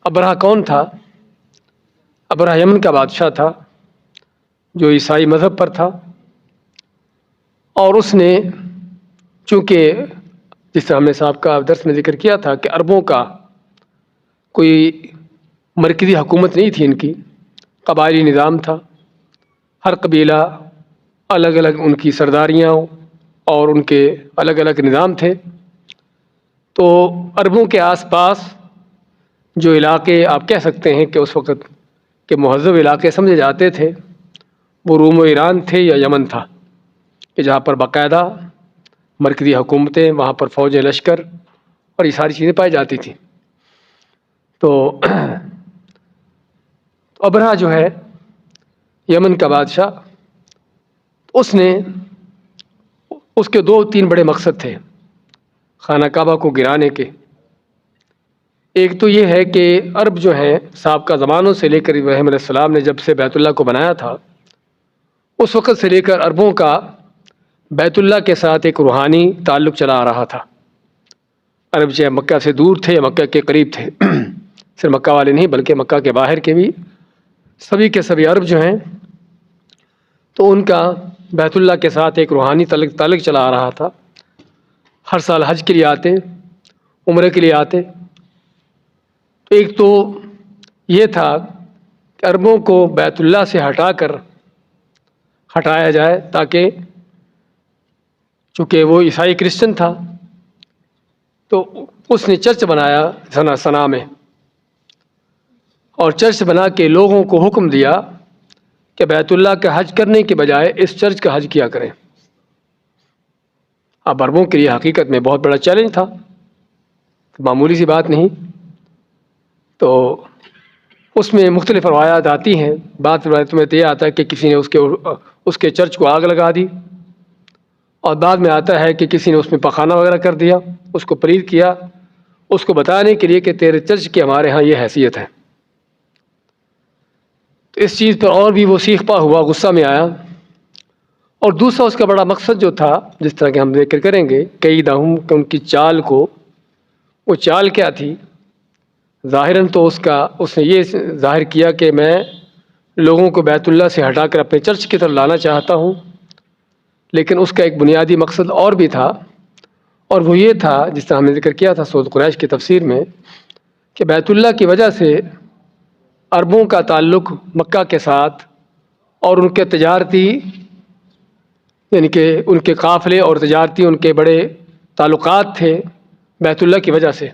ابرہہ کون تھا؟ ابرہہ یمن کا بادشاہ تھا جو عیسائی مذہب پر تھا، اور اس نے چونکہ جس طرح ہم نے صاحب کا درس میں ذکر کیا تھا کہ عربوں کا کوئی مرکزی حکومت نہیں تھی، ان کی قبائلی نظام تھا، ہر قبیلہ الگ الگ ان کی سرداریاں اور ان کے الگ الگ نظام تھے۔ تو عربوں کے آس پاس جو علاقے آپ کہہ سکتے ہیں کہ اس وقت کے مہذب علاقے سمجھے جاتے تھے، وہ روم و ایران تھے یا یمن تھا، کہ جہاں پر باقاعدہ مرکزی حکومتیں، وہاں پر فوج لشکر اور یہ ساری چیزیں پائی جاتی تھیں۔ تو ابرہہ جو ہے یمن کا بادشاہ، اس نے اس کے 2-3 بڑے مقصد تھے خانہ کعبہ کو گرانے کے۔ ایک تو یہ ہے کہ عرب جو ہیں سابقہ زمانوں سے لے کر ابراہیم علیہ السلام نے جب سے بیت اللہ کو بنایا تھا، اس وقت سے لے کر عربوں کا بیت اللہ کے ساتھ ایک روحانی تعلق چلا آ رہا تھا۔ عرب چاہے مکہ سے دور تھے یا مکہ کے قریب تھے، صرف مکہ والے نہیں بلکہ مکہ کے باہر کے بھی سبھی کے سبھی عرب جو ہیں، تو ان کا بیت اللہ کے ساتھ ایک روحانی تعلق چلا آ رہا تھا۔ ہر سال حج کے لیے آتے، عمرے کے لیے آتے۔ ایک تو یہ تھا کہ عربوں کو بیت اللہ سے ہٹایا جائے، تاکہ چونکہ وہ عیسائی کرسچن تھا تو اس نے چرچ بنایا صنعاء میں، اور چرچ بنا کے لوگوں کو حکم دیا کہ بیت اللہ کا حج کرنے کے بجائے اس چرچ کا حج کیا کریں۔ اب عربوں کے لیے حقیقت میں بہت بڑا چیلنج تھا، معمولی سی بات نہیں۔ تو اس میں مختلف روایات آتی ہیں۔ بعض روایتوں میں تو یہ آتا ہے کہ کسی نے اس کے چرچ کو آگ لگا دی، اور بعد میں آتا ہے کہ کسی نے اس میں پخانہ وغیرہ کر دیا، اس کو پلید کیا، اس کو بتانے کے لیے کہ تیرے چرچ کی ہمارے ہاں یہ حیثیت ہے۔ تو اس چیز پر اور بھی وہ سیخ پا ہوا، غصہ میں آیا۔ اور دوسرا اس کا بڑا مقصد جو تھا، جس طرح کہ ہم ذکر کریں گے کیدہم، کہ ان کی چال کو، وہ چال کیا تھی؟ ظاہراً تو اس نے یہ ظاہر کیا کہ میں لوگوں کو بیت اللہ سے ہٹا کر اپنے چرچ کی طرف لانا چاہتا ہوں، لیکن اس کا ایک بنیادی مقصد اور بھی تھا، اور وہ یہ تھا جس طرح ہم نے ذکر کیا تھا سورۃ قریش کی تفسیر میں، کہ بیت اللہ کی وجہ سے عربوں کا تعلق مکہ کے ساتھ اور ان کے تجارتی، یعنی کہ ان کے قافلے اور تجارتی ان کے بڑے تعلقات تھے بیت اللہ کی وجہ سے۔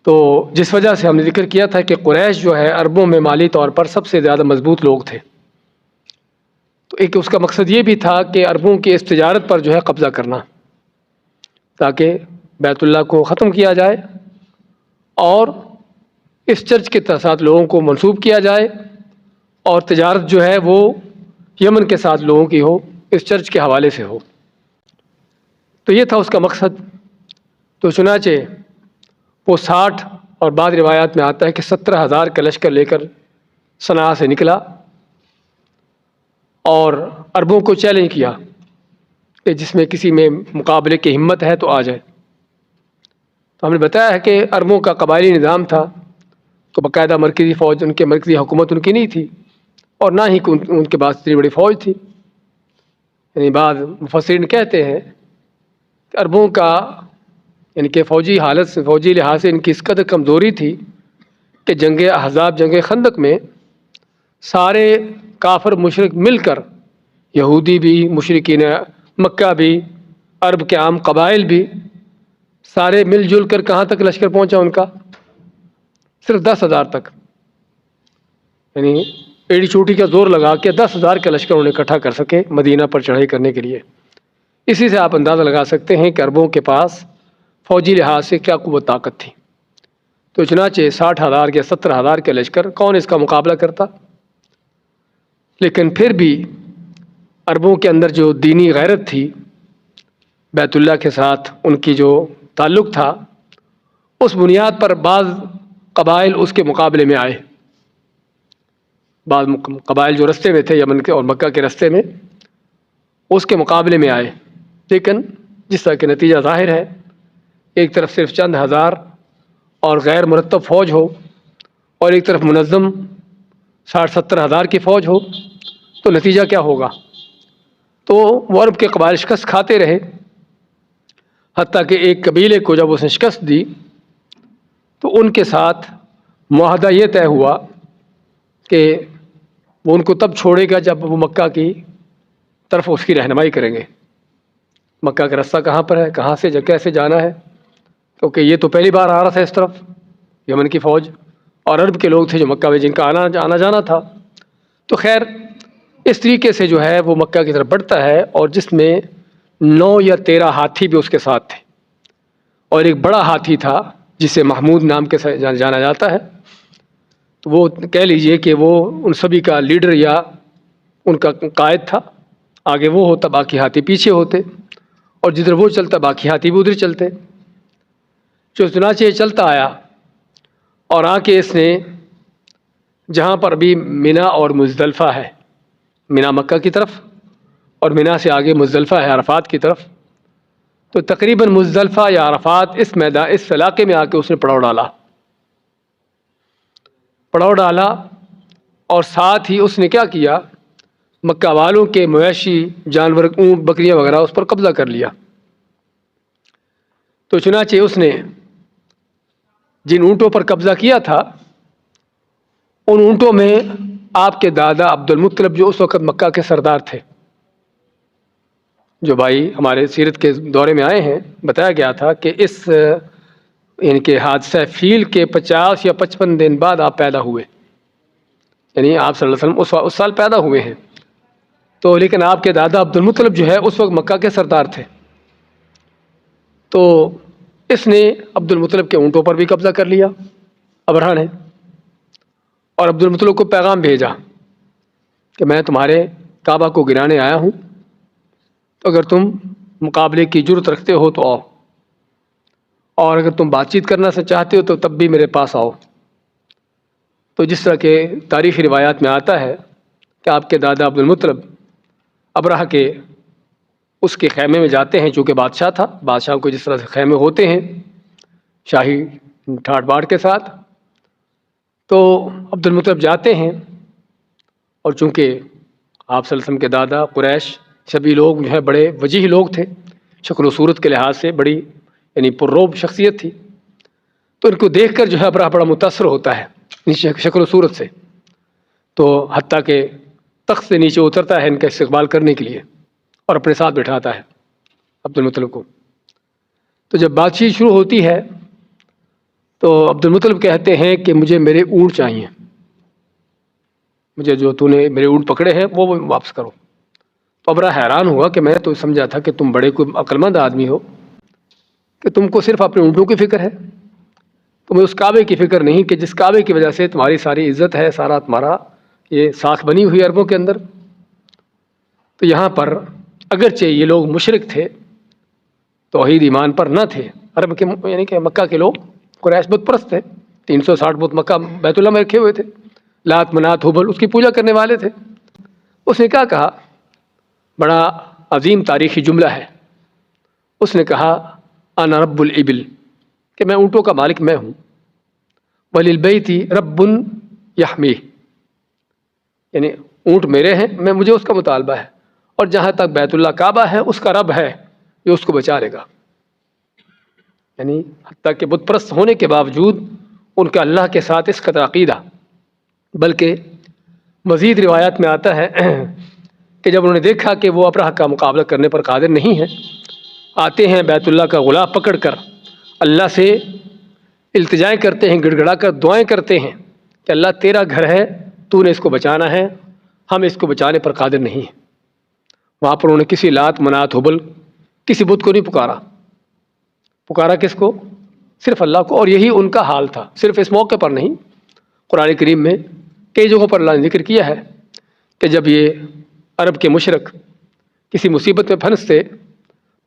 تو جس وجہ سے ہم نے ذکر کیا تھا کہ قریش جو ہے عربوں میں مالی طور پر سب سے زیادہ مضبوط لوگ تھے۔ تو ایک اس کا مقصد یہ بھی تھا کہ عربوں کی اس تجارت پر جو ہے قبضہ کرنا، تاکہ بیت اللہ کو ختم کیا جائے اور اس چرچ کے ساتھ لوگوں کو منسوب کیا جائے، اور تجارت جو ہے وہ یمن کے ساتھ لوگوں کی ہو، اس چرچ کے حوالے سے ہو۔ تو یہ تھا اس کا مقصد۔ تو چنانچہ وہ 60 اور بعض روایات میں آتا ہے کہ 17,000 کا لشکر لے کر صنعاء سے نکلا اور عربوں کو چیلنج کیا کہ جس میں کسی میں مقابلے کی ہمت ہے تو آ جائے۔ تو ہم نے بتایا ہے کہ عربوں کا قبائلی نظام تھا، تو باقاعدہ مرکزی فوج، ان کے مرکزی حکومت ان کی نہیں تھی، اور نہ ہی ان کے پاس اتنی بڑی فوج تھی۔ یعنی بعض مفسرین کہتے ہیں کہ عربوں کا یعنی کہ فوجی لحاظ سے ان کی اس قدر کمزوری تھی کہ جنگ احزاب، جنگ خندق میں سارے کافر مشرک مل کر، یہودی بھی، مشرکین مکہ بھی، عرب کے عام قبائل بھی، سارے مل جل کر کہاں تک لشکر پہنچا ان کا؟ صرف 10,000 تک۔ یعنی ایڑی چوٹی کا زور لگا کے 10,000 کا لشکر انہیں اکٹھا کر سکے مدینہ پر چڑھائی کرنے کے لیے۔ اسی سے آپ اندازہ لگا سکتے ہیں کہ عربوں کے پاس فوجی لحاظ سے کیا قوت طاقت تھی۔ تو چنانچہ 60,000 یا 70,000 کا لشکر، کون اس کا مقابلہ کرتا؟ لیکن پھر بھی عربوں کے اندر جو دینی غیرت تھی، بیت اللہ کے ساتھ ان کی جو تعلق تھا، اس بنیاد پر بعض قبائل اس کے مقابلے میں آئے۔ بعض قبائل جو رستے میں تھے، یمن کے اور مکہ کے رستے میں، اس کے مقابلے میں آئے۔ لیکن جس طرح کہ نتیجہ ظاہر ہے، ایک طرف صرف چند ہزار اور غیر مرتب فوج ہو اور ایک طرف منظم 60-70 ہزار کی فوج ہو تو نتیجہ کیا ہوگا؟ تو وہ عرب کے قبائل شکست کھاتے رہے، حتیٰ کہ ایک قبیلے کو جب اس نے شکست دی تو ان کے ساتھ معاہدہ یہ طے ہوا کہ وہ ان کو تب چھوڑے گا جب وہ مکہ کی طرف اس کی رہنمائی کریں گے۔ مکہ کا راستہ کہاں پر ہے، کہاں سے کیسے جانا ہے، کیونکہ یہ تو پہلی بار آ رہا تھا اس طرف یمن کی فوج، اور عرب کے لوگ تھے جو مکہ میں جن کا آنا جانا تھا۔ تو خیر اس طریقے سے جو ہے وہ مکہ کی طرف بڑھتا ہے، اور جس میں 9 یا 13 ہاتھی بھی اس کے ساتھ تھے، اور ایک بڑا ہاتھی تھا جسے محمود نام کے جانا جاتا ہے۔ تو وہ کہہ لیجئے کہ وہ ان سبھی کا لیڈر یا ان کا قائد تھا، آگے وہ ہوتا، باقی ہاتھی پیچھے ہوتے، اور جدھر وہ چلتا باقی ہاتھی بھی ادھر چلتے۔ جو چنانچہ یہ چلتا آیا اور آ کے اس نے جہاں پر ابھی مینا اور مزدلفہ ہے، مینا مکہ کی طرف اور مینا سے آگے مزدلفہ ہے عرفات کی طرف، تو تقریباً مزدلفہ یا عرفات اس علاقے میں آ کے اس نے پڑاؤ ڈالا، اور ساتھ ہی اس نے کیا کیا، مکہ والوں کے مویشی جانور، اونٹ بکریاں وغیرہ اس پر قبضہ کر لیا۔ تو چنانچہ اس نے جن اونٹوں پر قبضہ کیا تھا ان اونٹوں میں آپ کے دادا عبد المطلب جو اس وقت مکہ کے سردار تھے، جو بھائی ہمارے سیرت کے دورے میں آئے ہیں، بتایا گیا تھا کہ اس یعنی کہ حادثہ فیل کے 50 یا 55 دن بعد آپ پیدا ہوئے، یعنی آپ صلی اللہ علیہ وسلم اس سال پیدا ہوئے ہیں۔ تو لیکن آپ کے دادا عبد المطلب جو ہے اس وقت مکہ کے سردار تھے، تو اس نے عبد المطلب کے اونٹوں پر بھی قبضہ کر لیا ابرہہ نے، اور عبد المطلب کو پیغام بھیجا کہ میں تمہارے کعبہ کو گرانے آیا ہوں، تو اگر تم مقابلے کی جرت رکھتے ہو تو آؤ، اور اگر تم بات چیت کرنا سے چاہتے ہو تو تب بھی میرے پاس آؤ۔ تو جس طرح کے تاریخی روایات میں آتا ہے کہ آپ کے دادا عبد المطلب ابرہہ کے اس کے خیمے میں جاتے ہیں، چونکہ بادشاہ تھا، بادشاہ کو جس طرح سے خیمے ہوتے ہیں شاہی ٹھاٹ باٹ کے ساتھ، تو عبد المطلب جاتے ہیں، اور چونکہ آپ صلی اللہ علیہ وسلم کے دادا قریش سبھی لوگ جو ہے بڑے وجیح لوگ تھے، شکل و صورت کے لحاظ سے بڑی یعنی پرروب شخصیت تھی، تو ان کو دیکھ کر جو ہے ابرہہ بڑا متاثر ہوتا ہے شکل و صورت سے، تو حتیٰ کہ تخت سے نیچے اترتا ہے ان کا استقبال کرنے کے لیے اور اپنے ساتھ بٹھاتا ہے عبد المطلب کو۔ تو جب بات چیت شروع ہوتی ہے تو عبد المطلب کہتے ہیں کہ مجھے میرے اونٹ چاہیے، مجھے جو تو نے میرے اونٹ پکڑے ہیں وہ واپس کرو۔ تو ابرہہ حیران ہوا کہ میں تو سمجھا تھا کہ تم بڑے کوئی عقلمند آدمی ہو، کہ تم کو صرف اپنے اونٹوں کی فکر ہے، تمہیں اس کعبے کی فکر نہیں کہ جس کعبے کی وجہ سے تمہاری ساری عزت ہے، سارا تمہارا یہ ساکھ بنی ہوئی عربوں کے اندر۔ تو یہاں پر اگرچہ یہ لوگ مشرک تھے، توحید ایمان پر نہ تھے، عرب کے یعنی کہ مکہ کے لوگ قریش بت پرست تھے، 360 بت مکہ بیت اللہ میں رکھے ہوئے تھے، لات منات ہبل اس کی پوجا کرنے والے تھے۔ اس نے کیا کہا، بڑا عظیم تاریخی جملہ ہے، اس نے کہا انا رب الابل، کہ میں اونٹوں کا مالک میں ہوں، وللبیت رب یحمیہ، یعنی اونٹ میرے ہیں، مجھے اس کا مطالبہ ہے، اور جہاں تک بیت اللہ کعبہ ہے اس کا رب ہے جو اس کو بچا لے گا۔ یعنی حتیٰ کہ بت پرست ہونے کے باوجود ان کا اللہ کے ساتھ اس قدر عقیدہ، بلکہ مزید روایات میں آتا ہے کہ جب انہوں نے دیکھا کہ وہ ابرہہ کا مقابلہ کرنے پر قادر نہیں ہے، آتے ہیں بیت اللہ کا غلاف پکڑ کر اللہ سے التجائیں کرتے ہیں، گڑ گڑا کر دعائیں کرتے ہیں کہ اللہ تیرا گھر ہے، تو نے اس کو بچانا ہے، ہم اس کو بچانے پر قادر نہیں ہیں۔ وہاں پر انہوں نے کسی لات منات ہبل کسی بت کو نہیں پکارا کس کو؟ صرف اللہ کو، اور یہی ان کا حال تھا، صرف اس موقع پر نہیں، قرآن کریم میں کئی جگہوں پر اللہ نے ذکر کیا ہے کہ جب یہ عرب کے مشرک کسی مصیبت میں پھنستے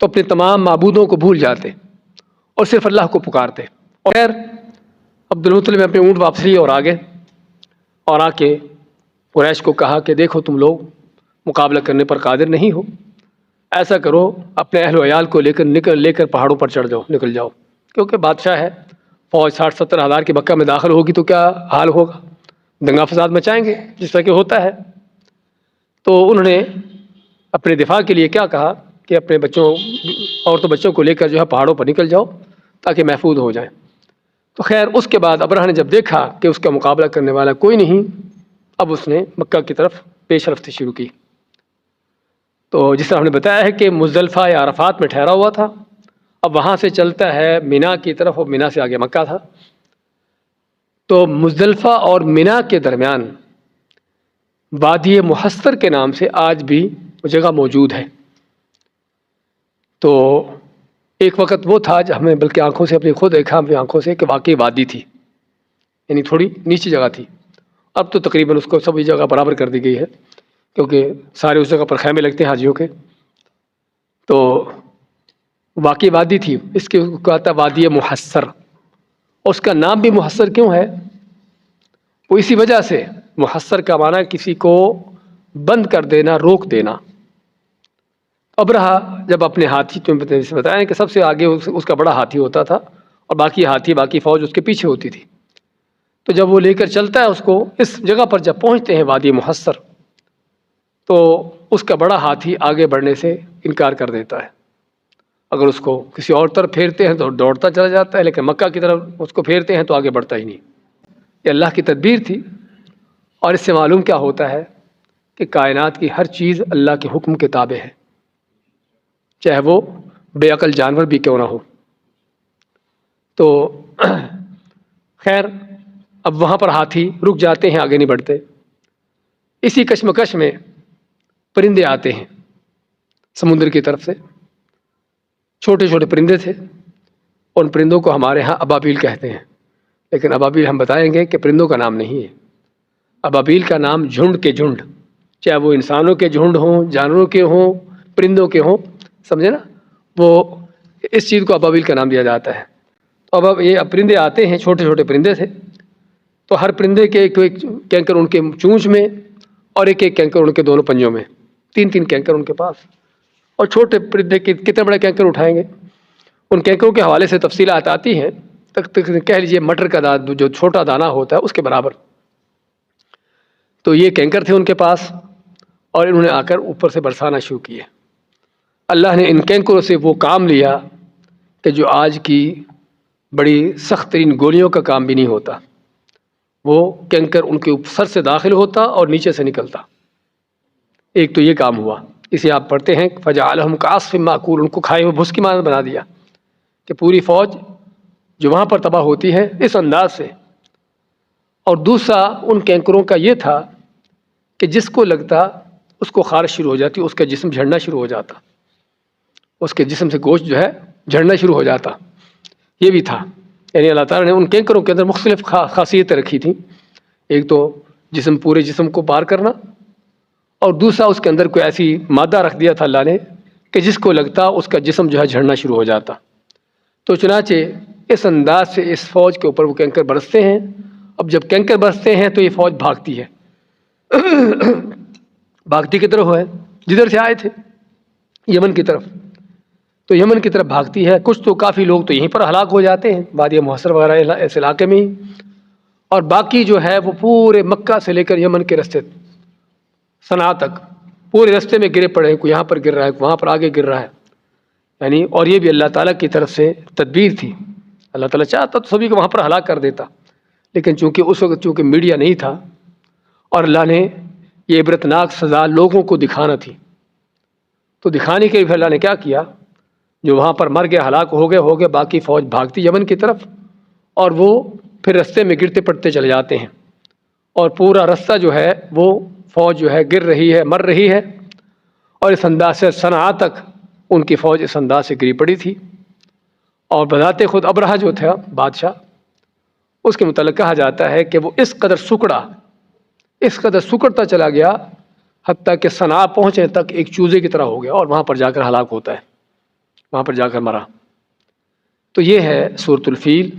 تو اپنے تمام معبودوں کو بھول جاتے اور صرف اللہ کو پکارتے۔ اور خیر عبد المطلب نے اپنے اونٹ واپس لیے اور آگے، اور آ کے قریش کو کہا کہ دیکھو تم لوگ مقابلہ کرنے پر قادر نہیں ہو، ایسا کرو اپنے اہل و عیال کو لے کر پہاڑوں پر چڑھ جاؤ، نکل جاؤ، کیونکہ بادشاہ ہے فوج 60-70 ہزار کی مکہ میں داخل ہوگی تو کیا حال ہوگا، دنگا فساد مچائیں گے جس طرح کہ ہوتا ہے۔ تو انہوں نے اپنے دفاع کے لیے کیا کہا کہ اپنے بچوں، عورتوں بچوں کو لے کر جو ہے پہاڑوں پر نکل جاؤ تاکہ محفوظ ہو جائیں۔ تو خیر اس کے بعد ابرہہ نے جب دیکھا کہ اس کا مقابلہ کرنے والا کوئی نہیں، اب اس نے مکہ کی طرف پیش رفتی شروع کی۔ تو جس طرح ہم نے بتایا ہے کہ مزدلفہ یا عرفات میں ٹھہرا ہوا تھا، اب وہاں سے چلتا ہے مینا کی طرف، اور مینا سے آگے مکہ تھا۔ تو مزدلفہ اور مینا کے درمیان وادی محصر کے نام سے آج بھی وہ جگہ موجود ہے۔ تو ایک وقت وہ تھا جب ہمیں بلکہ آنکھوں سے اپنی خود دیکھا، اپنی آنکھوں سے کہ واقعی وادی تھی، یعنی تھوڑی نیچی جگہ تھی۔ اب تو تقریباً اس کو سب جگہ برابر کر دی گئی ہے، کیونکہ سارے اس جگہ پر خیمے لگتے ہیں حاجیوں کے۔ تو واقعی وادی تھی، اس کے کہتا وادی محصر، اس کا نام بھی محصر کیوں ہے؟ وہ اسی وجہ سے، محصر کا معنی کسی کو بند کر دینا، روک دینا۔ ابرہہ جب اپنے ہاتھی، تمہیں بتایا کہ سب سے آگے اس کا بڑا ہاتھی ہوتا تھا اور باقی ہاتھی، باقی فوج اس کے پیچھے ہوتی تھی۔ تو جب وہ لے کر چلتا ہے اس کو، اس جگہ پر جب پہنچتے ہیں وادی محصر، تو اس کا بڑا ہاتھی آگے بڑھنے سے انکار کر دیتا ہے۔ اگر اس کو کسی اور طرف پھیرتے ہیں تو دوڑتا چلا جاتا ہے، لیکن مکہ کی طرف اس کو پھیرتے ہیں تو آگے بڑھتا ہی نہیں۔ یہ اللہ کی تدبیر تھی، اور اس سے معلوم کیا ہوتا ہے کہ کائنات کی ہر چیز اللہ کے حکم کے تابع ہے، چاہے وہ بے عقل جانور بھی کیوں نہ ہو۔ تو خیر اب وہاں پر ہاتھی رک جاتے ہیں، آگے نہیں بڑھتے۔ اسی کشمکش میں پرندے آتے ہیں سمندر کی طرف سے، چھوٹے چھوٹے پرندے تھے۔ ان پرندوں کو ہمارے ہاں ابابیل کہتے ہیں، لیکن ابابیل ہم بتائیں گے کہ پرندوں کا نام نہیں ہے۔ ابابیل کا نام جھنڈ کے جھنڈ، چاہے وہ انسانوں کے جھنڈ ہوں، جانوروں کے ہوں، پرندوں کے ہوں، سمجھے نا، وہ اس چیز کو ابابیل کا نام دیا جاتا ہے۔ تو اب یہ پرندے آتے ہیں، چھوٹے چھوٹے پرندے تھے۔ تو ہر پرندے کے ایک کینکر ان کے چونچ میں، اور ایک ایک کینکر ان کے دونوں پنجوں میں، 3 کینکر ان کے پاس۔ اور چھوٹے پرندے کتنے بڑے کینکر اٹھائیں گے؟ ان کینکروں کے حوالے سے تفصیلات آتی ہیں، کہہ لیجیے مٹر کا جو چھوٹا دانہ ہوتا ہے اس کے برابر۔ تو یہ کینکر تھے ان کے پاس، اور انہوں نے آ کر اوپر سے برسانا شروع کیے۔ اللہ نے ان کینکروں سے وہ کام لیا کہ جو آج کی بڑی سخت ترین گولیوں کا کام بھی نہیں ہوتا۔ وہ کینکر ان کے سر سے داخل ہوتا اور نیچے سے نکلتا۔ ایک تو یہ کام ہوا، اسے آپ پڑھتے ہیں فجعلہم کعصف مأکول، ان کو کھائے ہوئے بھس کی مانند بنا دیا، کہ پوری فوج جو وہاں پر تباہ ہوتی ہے اس انداز سے۔ اور دوسرا ان کینکروں کا یہ تھا کہ جس کو لگتا اس کو خارش شروع ہو جاتی، اس کا جسم جھڑنا شروع ہو جاتا، اس کے جسم سے گوشت جو ہے جھڑنا شروع ہو جاتا۔ یہ بھی تھا، یعنی اللہ تعالیٰ نے ان کینکروں کے اندر مختلف خاصیتیں رکھی تھیں۔ ایک تو جسم، پورے جسم کو پار کرنا، اور دوسرا اس کے اندر کوئی ایسی مادہ رکھ دیا تھا اللہ نے کہ جس کو لگتا اس کا جسم جو ہے جھڑنا شروع ہو جاتا۔ تو چنانچہ اس انداز سے اس فوج کے اوپر وہ کینکر برستے ہیں۔ اب جب کینکر برستے ہیں تو یہ فوج بھاگتی ہے، بھاگتی کی طرف ہے جدھر سے آئے تھے، یمن کی طرف۔ تو یمن کی طرف بھاگتی ہے، کچھ تو کافی لوگ تو یہیں پر ہلاک ہو جاتے ہیں وادی محصر وغیرہ اس علاقے میں ہی، اور باقی جو ہے وہ پورے مکہ سے لے کر یمن کے رستے صنعاء تک پورے رستے میں گرے پڑے ہیں، کوئی یہاں پر گر رہا ہے، وہاں پر آگے گر رہا ہے، یعنی اور یہ بھی اللہ تعالیٰ کی طرف سے تدبیر تھی۔ اللہ تعالیٰ چاہتا تو سبھی کو وہاں پر ہلاک کر دیتا، لیکن چونکہ اس وقت چونکہ میڈیا نہیں تھا، اور اللہ نے یہ عبرتناک سزا لوگوں کو دکھانا تھی، تو دکھانے کے لیے پھر اللہ نے کیا کیا، جو وہاں پر مر گئے، ہلاک ہو گئے، باقی فوج بھاگتی یمن کی طرف، اور وہ پھر رستے میں گرتے پڑتے چلے جاتے ہیں، اور پورا رستہ جو ہے وہ فوج جو ہے گر رہی ہے، مر رہی ہے، اور اس انداز سے صنعاء تک ان کی فوج اس انداز سے گری پڑی تھی۔ اور بذات خود ابرہہ جو تھا بادشاہ، اس کے متعلق کہا جاتا ہے کہ وہ اس قدر سکڑتا چلا گیا، حتیٰ کہ صنعاء پہنچنے تک ایک چوزے کی طرح ہو گیا، اور وہاں پر جا کر ہلاک ہوتا ہے، وہاں پر جا کر مرا۔ تو یہ ہے سورۃ الفیل۔